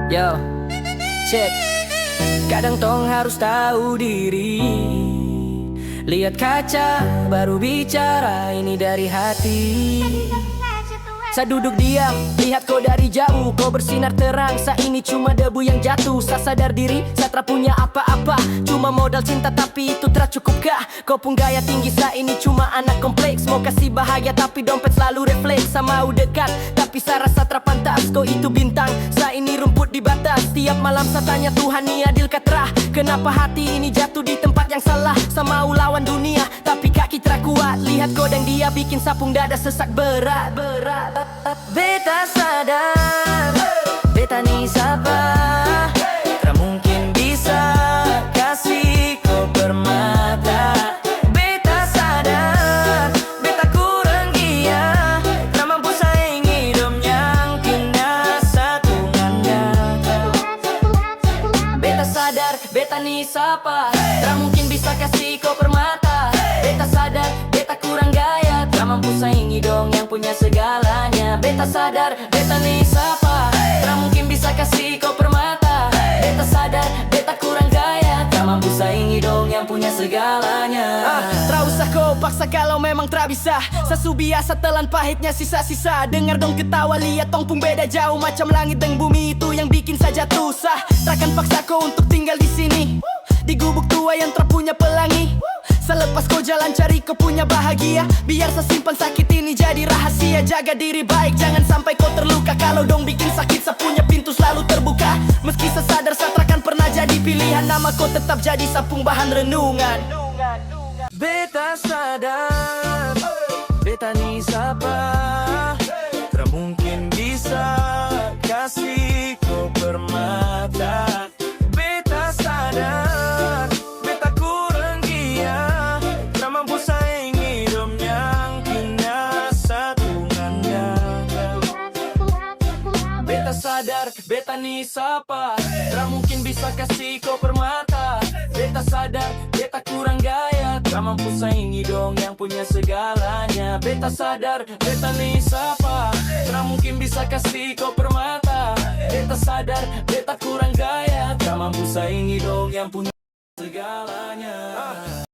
Yo, check. Kadang tong harus tahu diri. Lihat kaca, baru bicara, ini dari hati. Saya duduk diam, lihat kau dari jauh. Kau bersinar terang, saya ini cuma debu yang jatuh. Saya sadar diri, saya tak punya apa-apa. Cuma modal cinta tapi itu tak cukupkah? Kau pun gaya tinggi, saya ini cuma anak kompleks. Mau kasih bahagia tapi dompet selalu refleks. Saya mau dekat, tapi saya rasa tak pantas. Kau itu bintang, saya ini rumput di batas. Tiap malam saya tanya Tuhan, ni adil katrah? Kenapa hati ini jatuh di tempat yang salah? Saya mau lawan dunia, tapi kaki tak kuat. Lihat kau dan dia bikin sapung dada sesak berat. Beta sadar, beta ni siapa? Tak mungkin bisa kasih kau permata. Beta sadar, beta kurang gia. Tak mampu saing hidup yang kena satungannya. Beta sadar, beta ni siapa? Tak mungkin bisa kasih kau permata. Beta sadar, beta kurang gaya. Tak mampu saingi dong yang punya segalanya. Beta sadar, beta ni siapa? Tak mungkin bisa kasih kau permata. Beta sadar, beta kurang gaya. Tak mampu saingi dong yang punya segalanya. Tak usah kau paksa kalau memang tak bisa. Sasu biasa telan pahitnya sisa-sisa. Dengar dong ketawa, lihat tong pun beda jauh. Macam langit dan bumi itu yang bikin saja tusah. Takkan paksa kau untuk tinggal di sini, di gubuk tua yang tak punya pelangi. Selepas kau jalan cari kau punya bahagia. Biar saya simpan sakit ini jadi rahasia. Jaga diri baik, jangan sampai kau terluka. Kalau dong bikin sakit, saya punya pintu selalu terbuka. Meski saya sadar saya takkan pernah jadi pilihan. Nama kau tetap jadi sapung bahan renungan. Beta sadar, beta ni siapa? Tak mungkin bisa kasih kau permata. Beta sadar, beta kurang gia. Tak mampu saing hidup yang kena satungannya. Beta sadar, beta ni siapa? Tak mungkin bisa kasih kau permata. Beta sadar, beta kurang gaya. Tak mampu saingi dong yang punya segalanya. Beta sadar, beta ni siapa? Tak mungkin bisa kasih kau permata. Beta sadar, beta kurang gaya. Tak mampu saingi dong yang punya segalanya.